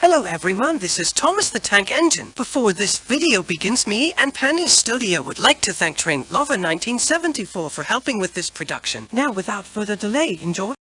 Hello everyone, this is Thomas the Tank Engine. Before this video begins, me and Pannier Studio would like to thank Train Lover 1974 for helping with this production. Now without further delay, enjoy.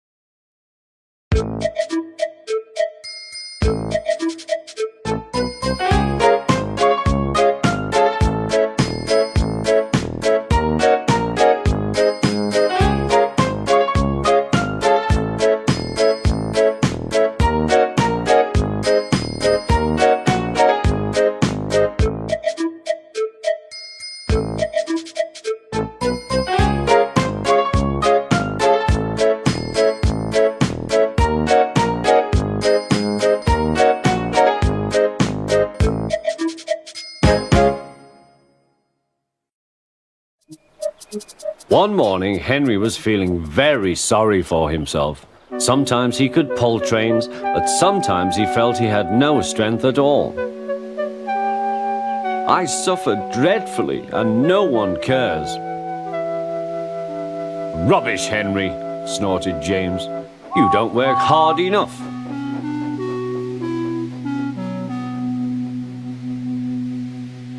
One morning, Henry was feeling very sorry for himself. Sometimes he could pull trains, but sometimes he felt he had no strength at all. I suffer dreadfully, and no one cares. Rubbish, Henry, snorted James. You don't work hard enough.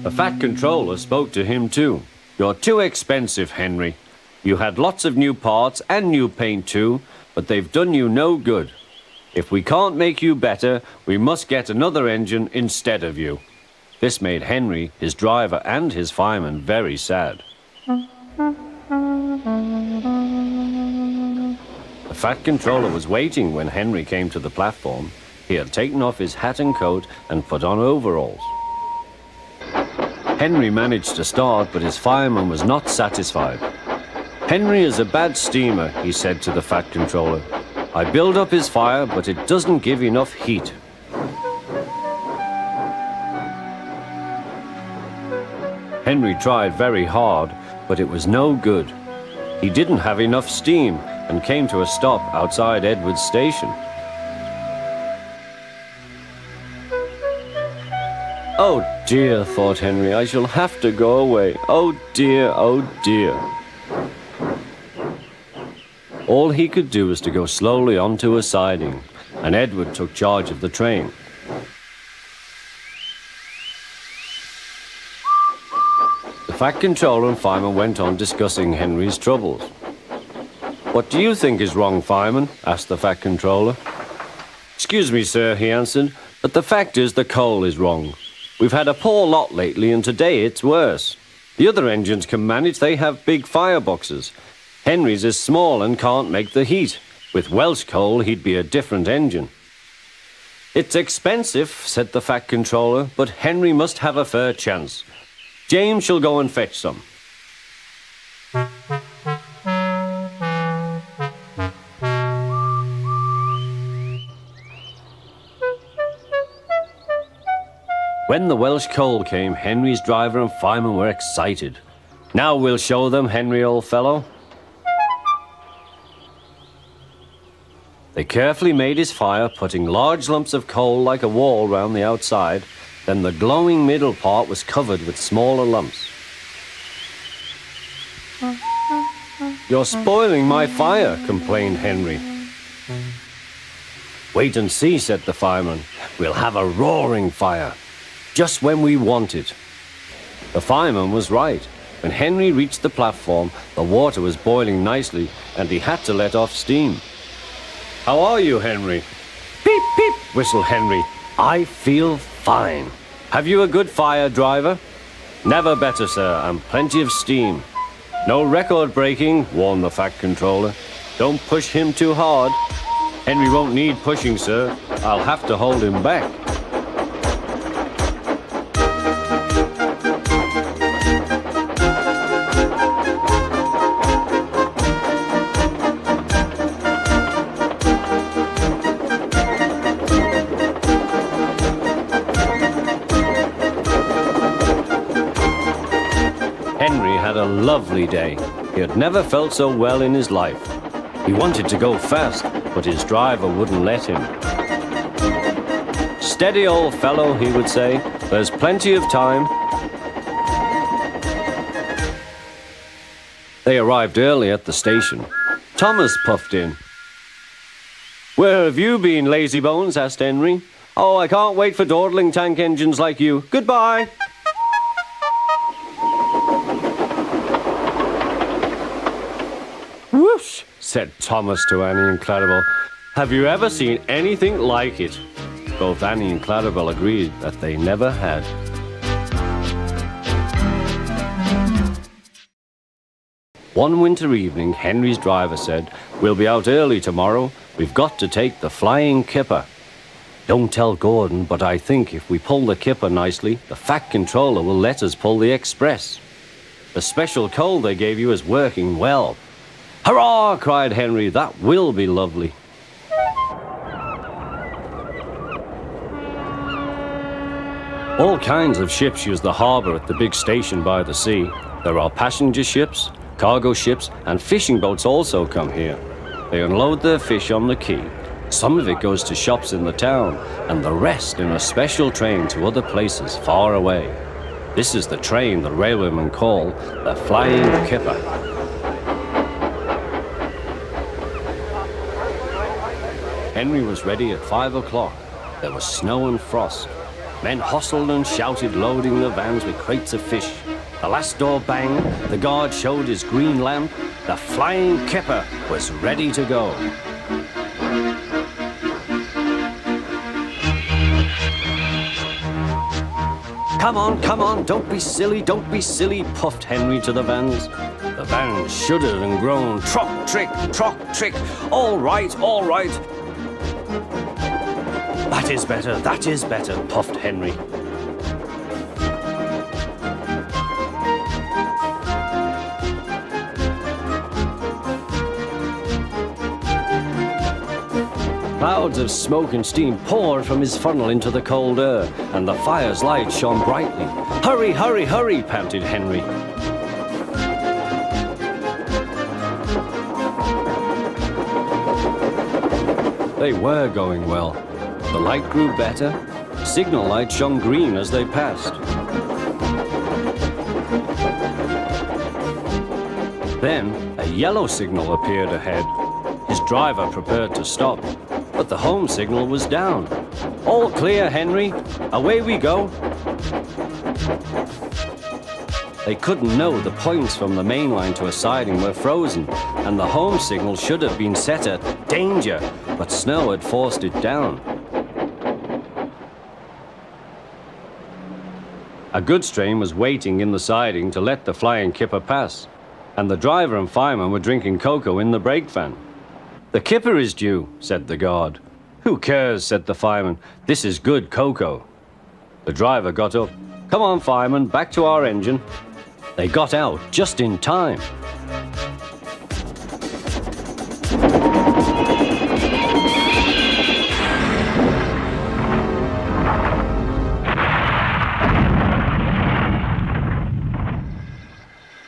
The Fat Controller spoke to him too. You're too expensive, Henry. You had lots of new parts and new paint too, but they've done you no good. If we can't make you better, we must get another engine instead of you. This made Henry, his driver and his fireman very sad. The Fat Controller was waiting when Henry came to the platform. He had taken off his hat and coat and put on overalls. Henry managed to start, but his fireman was not satisfied. Henry is a bad steamer, he said to the Fat Controller. I build up his fire, but it doesn't give enough heat. Henry tried very hard, but it was no good. He didn't have enough steam and came to a stop outside Edward's station. Oh dear, thought Henry, I shall have to go away. Oh dear, oh dear. All he could do was to go slowly onto a siding, and Edward took charge of the train. The Fat Controller and fireman went on discussing Henry's troubles. What do you think is wrong, fireman? Asked the Fat Controller. Excuse me, sir, he answered, but the fact is the coal is wrong. We've had a poor lot lately, and today it's worse. The other engines can manage, they have big fireboxes. Henry's is small and can't make the heat. With Welsh coal, he'd be a different engine. It's expensive, said the Fat Controller, but Henry must have a fair chance. James shall go and fetch some. When the Welsh coal came, Henry's driver and fireman were excited. Now we'll show them, Henry, old fellow. They carefully made his fire, putting large lumps of coal like a wall round the outside. Then the glowing middle part was covered with smaller lumps. You're spoiling my fire, complained Henry. Wait and see, said the fireman. We'll have a roaring fire. Just when we want it. The fireman was right. When Henry reached the platform, the water was boiling nicely, and he had to let off steam. How are you, Henry? Peep, peep, whistled Henry. I feel fine. Have you a good fire, driver? Never better, sir, and plenty of steam. No record breaking, warned the Fat Controller. Don't push him too hard. Henry won't need pushing, sir. I'll have to hold him back. Henry had a lovely day. He had never felt so well in his life. He wanted to go fast, but his driver wouldn't let him. Steady, old fellow, he would say. There's plenty of time. They arrived early at the station. Thomas puffed in. Where have you been, lazybones? Asked Henry. Oh, I can't wait for dawdling tank engines like you. Goodbye. Whoosh, said Thomas to Annie and Clarabelle. Have you ever seen anything like it? Both Annie and Clarabelle agreed that they never had. One winter evening, Henry's driver said, "We'll be out early tomorrow. We've got to take the flying kipper." "Don't tell Gordon, but I think if we pull the kipper nicely, the Fat Controller will let us pull the express. The special coal they gave you is working well." "Hurrah!" cried Henry. "That will be lovely." All kinds of ships use the harbour at the big station by the sea. There are passenger ships, cargo ships, and fishing boats also come here. They unload their fish on the quay. Some of it goes to shops in the town, and the rest in a special train to other places far away. This is the train the railwaymen call the Flying Kipper. Henry was ready at 5 o'clock. There was snow and frost. Men hustled and shouted, loading the vans with crates of fish. The last door banged, the guard showed his green lamp. The Flying Kipper was ready to go. Come on, don't be silly, puffed Henry to the vans. The vans shuddered and groaned, trock, trick, all right. That is better, puffed Henry. Clouds of smoke and steam poured from his funnel into the cold air, and the fire's light shone brightly. Hurry, panted Henry. They were going well. The light grew better. Signal light shone green as they passed. Then a yellow signal appeared ahead. His driver prepared to stop, but the home signal was down. "All clear, Henry. Away we go." They couldn't know the points from the main line to a siding were frozen, and the home signal should have been set at danger, but snow had forced it down. A goods train was waiting in the siding to let the Flying Kipper pass, and the driver and fireman were drinking cocoa in the brake van. "The kipper is due," said the guard. "Who cares?" said the fireman. "This is good cocoa." The driver got up. "Come on, fireman, back to our engine." They got out just in time.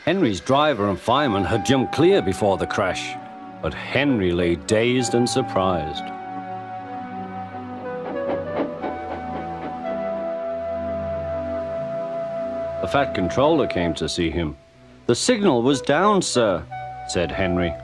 Henry's driver and fireman had jumped clear before the crash, but Henry lay dazed and surprised. The Fat Controller came to see him. "The signal was down, sir," said Henry.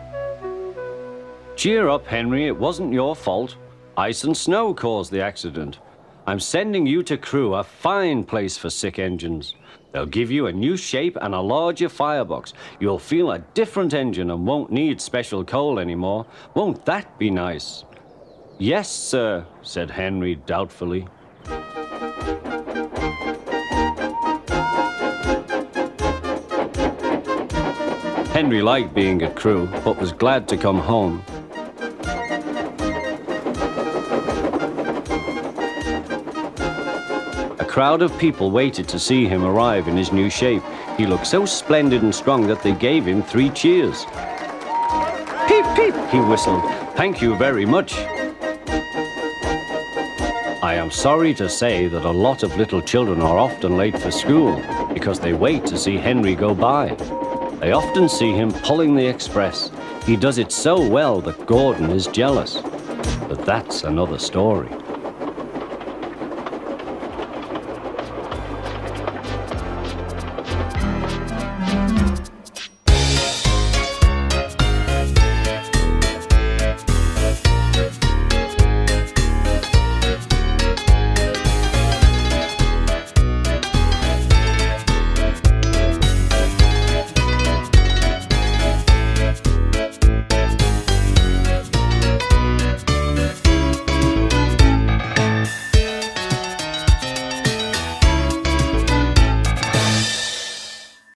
"Cheer up, Henry, it wasn't your fault. Ice and snow caused the accident. I'm sending you to Crewe, a fine place for sick engines. They'll give you a new shape and a larger firebox. You'll feel a different engine and won't need special coal anymore. Won't that be nice?" "Yes, sir," said Henry doubtfully. Henry liked being at Crewe, but was glad to come home. A crowd of people waited to see him arrive in his new shape. He looked so splendid and strong that they gave him 3 cheers. "Peep, peep," he whistled. "Thank you very much." I am sorry to say that a lot of little children are often late for school because they wait to see Henry go by. They often see him pulling the express. He does it so well that Gordon is jealous. But that's another story.